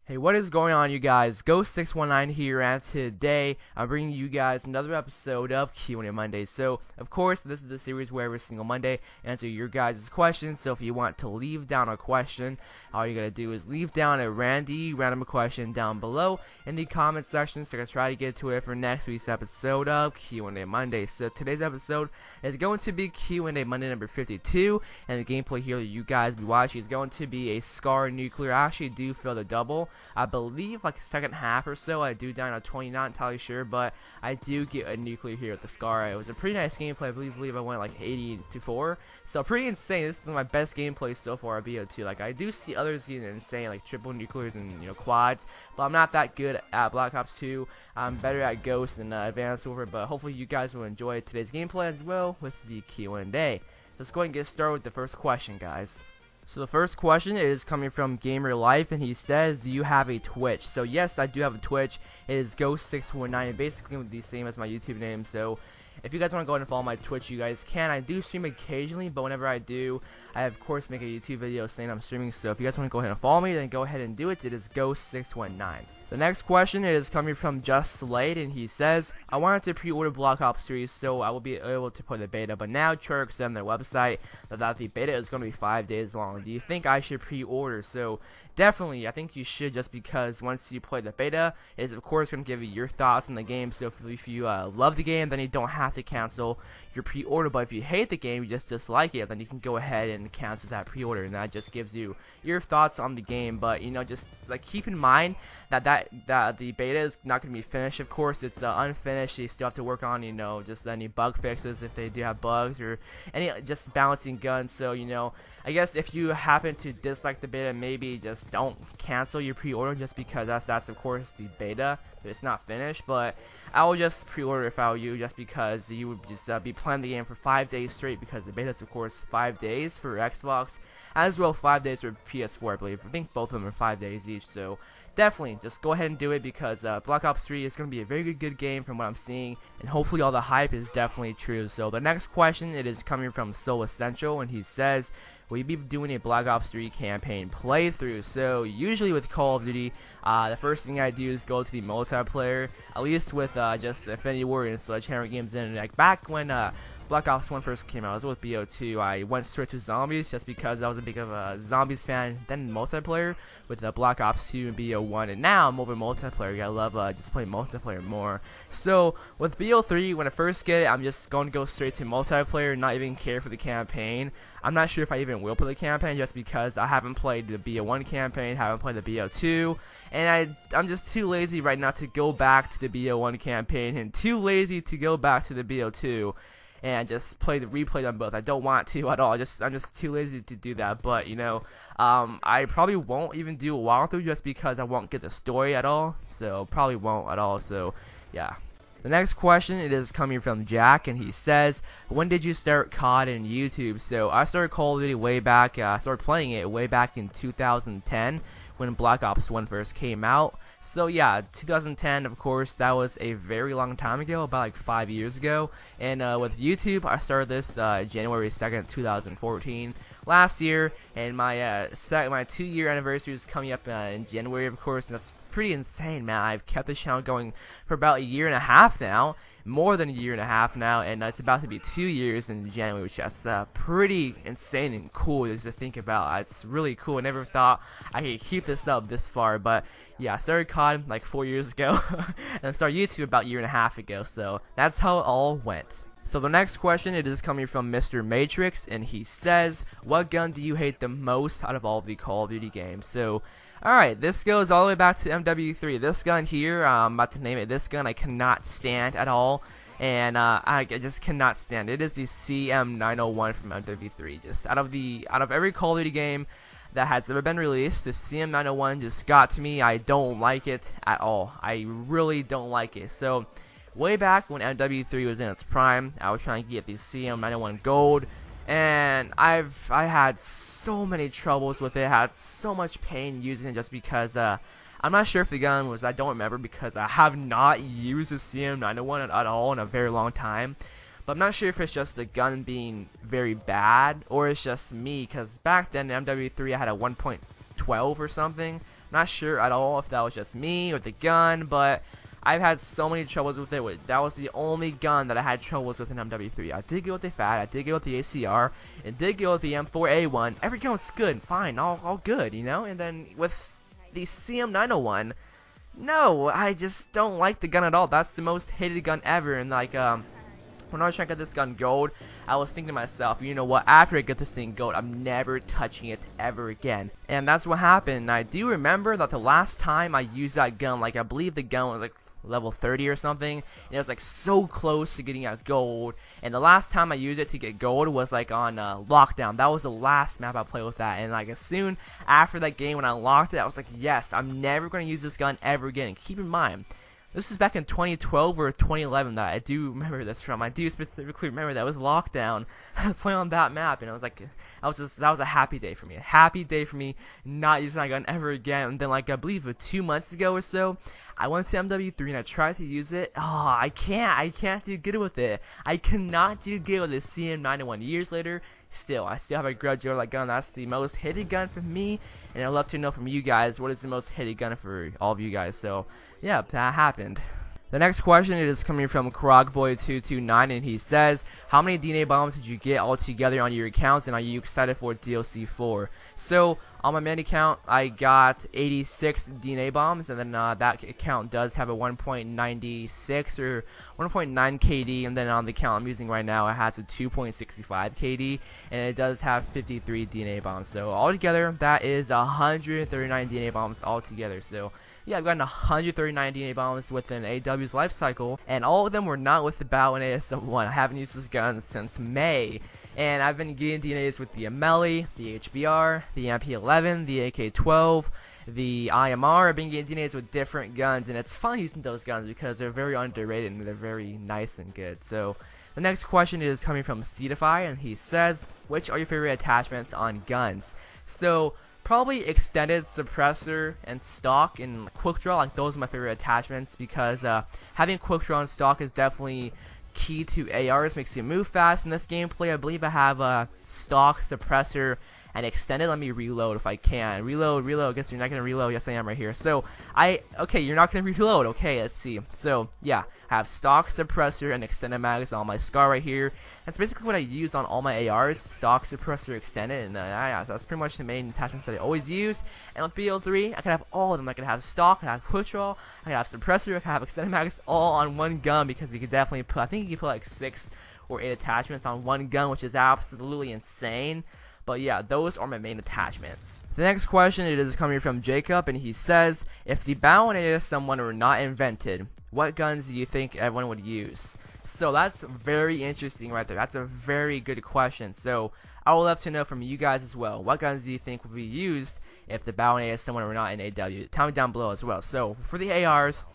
Hey, what is going on, you guys? Ghost619 here, and today I'm bringing you guys another episode of Q&A Monday. So, of course, this is the series where every single Monday I answer your guys' questions. So, if you want to leave down a question, all you gotta do is leave down a random question down below in the comment section. So, I can try to get to it for next week's episode of Q&A Monday. So, today's episode is going to be Q&A Monday number 52, and the gameplay here that you guys be watching is going to be a Scar nuclear. I actually do feel the double. I believe like second half or so I do die on a 20, not entirely sure, but I do get a nuclear here with the Scar. It was a pretty nice gameplay. I believe I went like 80-4, so pretty insane. This is my best gameplay so far at BO2. Like, I do see others getting insane, like triple nuclears and quads, but I'm not that good at Black Ops 2. I'm better at Ghost and Advanced Warfare, but hopefully you guys will enjoy today's gameplay as well with the Q&A. Let's go ahead and get started with the first question, guys. So the first question is coming from Gamer Life, and he says, do you have a Twitch? So yes, I do have a Twitch. It is Ghost619, basically the same as my YouTube name. So if you guys want to go ahead and follow my Twitch, you guys can. I do stream occasionally, but whenever I do, I of course make a YouTube video saying I'm streaming. So if you guys want to go ahead and follow me, then go ahead and do it. It is Ghost619. The next question is coming from Just Slade, and he says, I wanted to pre-order Black Ops 3 so I will be able to play the beta, but now Treyarch said on their website that the beta is going to be 5 days long. Do you think I should pre-order? So definitely, I think you should, just because once you play the beta, it is of course going to give you your thoughts on the game. So if you love the game, then you don't have to cancel your pre-order, but if you hate the game, you just dislike it, then you can go ahead and cancel that pre-order, and that just gives you your thoughts on the game. But just like keep in mind that the beta is not going to be finished. Of course, it's unfinished. You still have to work on just any bug fixes if they do have bugs, or any just balancing guns. So I guess if you happen to dislike the beta, maybe just don't cancel your pre-order, just because that's of course the beta, but it's not finished. But I will just pre-order if I were you, just because you would just be playing the game for 5 days straight, because the beta is of course 5 days for Xbox, as well 5 days for PS4, I believe. I think both of them are 5 days each. So definitely just go ahead and do it, because Black Ops 3 is going to be a very good game from what I'm seeing, and hopefully all the hype is definitely true. So the next question, it is coming from Soul Essential, and he says, will you be doing a Black Ops 3 campaign playthrough? So usually with Call of Duty, the first thing I do is go to the multiplayer, at least with just Infinity Ward and Sledgehammer Games. And like back when Black Ops 1 first came out, I was with BO2. I went straight to zombies just because I was a big of a zombies fan. Then multiplayer with Black Ops 2 and BO1, and now I'm over multiplayer. I love just playing multiplayer more. So with BO3, when I first get it, I'm just going to go straight to multiplayer, not even care for the campaign. I'm not sure if I even will play the campaign, just because I haven't played the BO1 campaign, haven't played the BO2, and I'm just too lazy right now to go back to the BO1 campaign, and too lazy to go back to the BO2 and just replay them both. I don't want to at all. I'm just too lazy to do that. But I probably won't even do a walkthrough, just because I won't get the story at all. So probably won't at all. So yeah. The next question, it is coming from Jack, and he says, when did you start COD in YouTube? So I started Call of Duty way back. I started playing it way back in 2010 when Black Ops 1 first came out. So yeah, 2010, of course, that was a very long time ago, about like 5 years ago. And with YouTube, I started this January 2nd, 2014, last year, and my 2-year anniversary is coming up in January, of course, and that's pretty insane, man. I've kept the channel going for about a year and a half now, more than a year and a half now, and it's about to be 2 years in January, which that's pretty insane and cool just to think about. It's really cool. I never thought I could keep this up this far, but yeah, I started COD like 4 years ago, and I started YouTube about a year and a half ago, so that's how it all went. So the next question, it is coming from Mr. Matrix, and he says, what gun do you hate the most out of all the Call of Duty games? So alright, this goes all the way back to MW3. This gun here, I'm about to name it, this gun I cannot stand at all, and I just cannot stand it. It is the CM901 from MW3. Just out of every Call of Duty game that has ever been released, the CM901 just got to me. I don't like it at all. I really don't like it. So way back when MW3 was in its prime, I was trying to get the CM901 Gold, and I had so many troubles with it. I had so much pain using it, just because I'm not sure if the gun was, I don't remember, because I have not used the CM901 at all in a very long time. But I'm not sure if it's just the gun being very bad, or it's just me, because back then in MW3 I had a 1.12 or something. Not sure at all if that was just me or the gun, but I've had so many troubles with it. That was the only gun that I had troubles with in MW3. I did go with the FAT, I did go with the ACR, and did go with the M4A1. Every gun was good, fine, all good, you know? And then with the CM901, no, I just don't like the gun at all. That's the most hated gun ever, and like, when I was trying to get this gun gold, I was thinking to myself, you know what, after I get this thing gold, I'm never touching it ever again. And that's what happened. I do remember that the last time I used that gun, like I believe the gun was like level 30 or something, and it was like so close to getting out gold. And the last time I used it to get gold was like on Lockdown. That was the last map I played with that, and like as soon after that game when I unlocked it, I was like, yes, I'm never going to use this gun ever again. And keep in mind, this is back in 2012 or 2011 that I do remember this from. I do specifically remember that it was Lockdown playing on that map, and I was like, that was a happy day for me. A happy day for me not using that gun ever again. And then like I believe 2 months ago or so, I went to MW3 and I tried to use it. Oh, I can't do good with it. I cannot do good with the CM901. Years later, I still have a grudge over that gun. That's the most hated gun for me, and I'd love to know from you guys what is the most hated gun for all of you guys. So yeah, that happened. The next question is coming from Krogboy229, and he says, how many DNA bombs did you get altogether on your accounts, and are you excited for DLC 4? So on my main account, I got 86 DNA bombs, and then that account does have a 1.96 or 1.9 KD, and then on the account I'm using right now, it has a 2.65 KD, and it does have 53 DNA bombs. So altogether, that is 139 DNA bombs altogether. So yeah, I've gotten 139 DNA bombs within AW's life cycle, and all of them were not with the BO2 and ASM1. I haven't used this gun since May, and I've been getting DNAs with the MLE, the HBR, the MP11, the AK-12, the IMR. I've been getting DNAs with different guns, and it's fun using those guns because they're very underrated and they're very nice and good. So the next question is coming from Steedify, and he says, which are your favorite attachments on guns? So probably extended suppressor and stock and quick draw. Like those are my favorite attachments because having quick draw and stock is definitely key to ARs. Makes you move fast. In this gameplay, I believe I have a stock, suppressor, and extended. Let me reload if I can. Reload. Guess you're not gonna reload. Yes, I am right here. So okay, you're not gonna reload. Okay, let's see. So yeah, I have stock, suppressor, and extended mags on my SCAR right here. That's basically what I use on all my ARs: stock, suppressor, extended, and yeah, so that's pretty much the main attachments that I always use. And with BO3, I can have all of them. I can have stock, I can have quick draw, I can have suppressor, I can have extended mags, all on one gun, because you could definitely put, I think you can put like 6 or 8 attachments on one gun, which is absolutely insane. But yeah, those are my main attachments. The next question, it is coming from Jacob, and he says, if the BO2 and ASM1 were not invented, what guns do you think everyone would use? So that's very interesting right there. That's a very good question. So I would love to know from you guys as well. What guns do you think would be used if the BO2 and ASM1 were not in AW? Tell me down below as well. So for the ARs,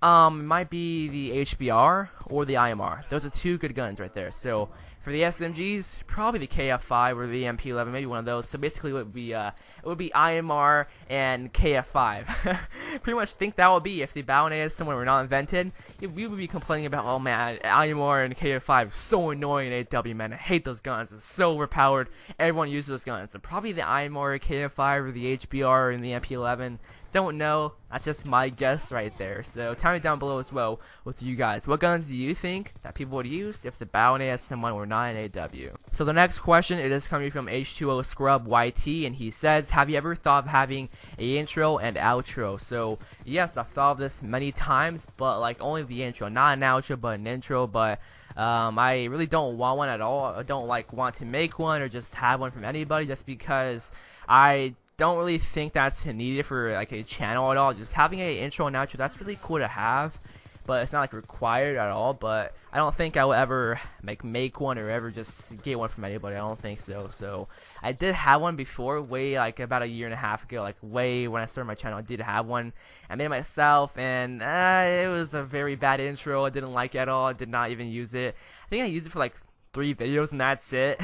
it might be the HBR or the IMR. Those are 2 good guns right there. So for the SMGs, probably the KF5 or the MP11, maybe one of those. So basically, it would be IMR and KF5. Pretty much think that would be if the BO2 and ASM1 were not invented. We would be complaining about, oh man, IMR and KF5 so annoying in AW, man. I hate those guns. It's so overpowered. Everyone uses those guns. So probably the IMR, KF5, or the HBR and the MP11. Don't know. That's just my guess right there. So tell me down below as well with you guys. What guns do you think that people would use if the BO2 and ASM1 were not in AW? So the next question, it is coming from H2O Scrub YT, and he says, have you ever thought of having a intro and outro? So yes, I've thought of this many times, but like only the intro, not an outro, but an intro. But I really don't want one at all. I don't like want to make one or just have one from anybody, just because I don't really think that's needed for like a channel at all. Just having a intro and outro, that's really cool to have, but it's not like required at all. But I don't think I will ever make one or ever just get one from anybody. I don't think so. So I did have one before, way like about a year and a half ago, like way when I started my channel. I did have one. I made it myself, and it was a very bad intro. I didn't like it at all. I did not even use it. I think I used it for like 3 videos and that's it.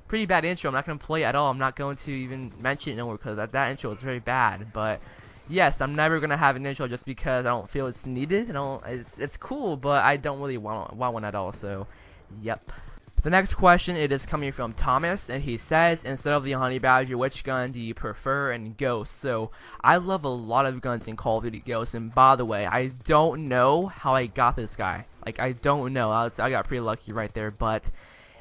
Pretty bad intro. I'm not going to play it at all. I'm not going to even mention it nowhere because that intro is very bad. But yes, I'm never going to have an intro just because I don't feel it's needed. It's cool, but I don't really want one at all. So yep. The next question, it is coming from Thomas, and he says, instead of the Honey Badger, which gun do you prefer in Ghost? So I love a lot of guns in Call of Duty Ghost, and by the way, I don't know how I got this guy. Like, I don't know. I got pretty lucky right there, but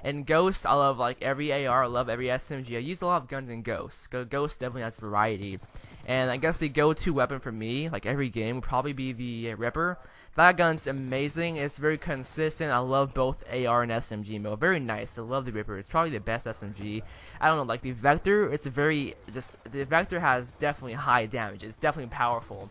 in Ghost, I love like every AR, I love every SMG. I use a lot of guns in Ghost. Ghost definitely has variety. And I guess the go-to weapon for me, like every game, would probably be the Ripper. That gun's amazing. It's very consistent. I love both AR and SMG mode. Very nice. I love the Ripper. It's probably the best SMG. I don't know, like the Vector, the Vector has definitely high damage. It's definitely powerful.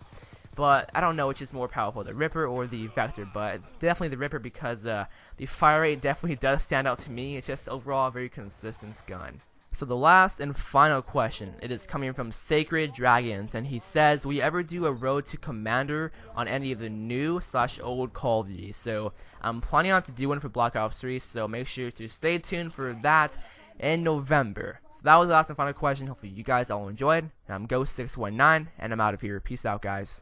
But I don't know which is more powerful, the Ripper or the Vector, but definitely the Ripper because the fire rate definitely does stand out to me. It's just overall a very consistent gun. So the last and final question, it is coming from Sacred Dragons, and he says, will you ever do a Road to Commander on any of the new/old Call of Duty? So I'm planning on to do one for Black Ops 3, so make sure to stay tuned for that in November. So that was the last and final question. Hopefully you guys all enjoyed, and I'm Ghost619, and I'm out of here. Peace out, guys.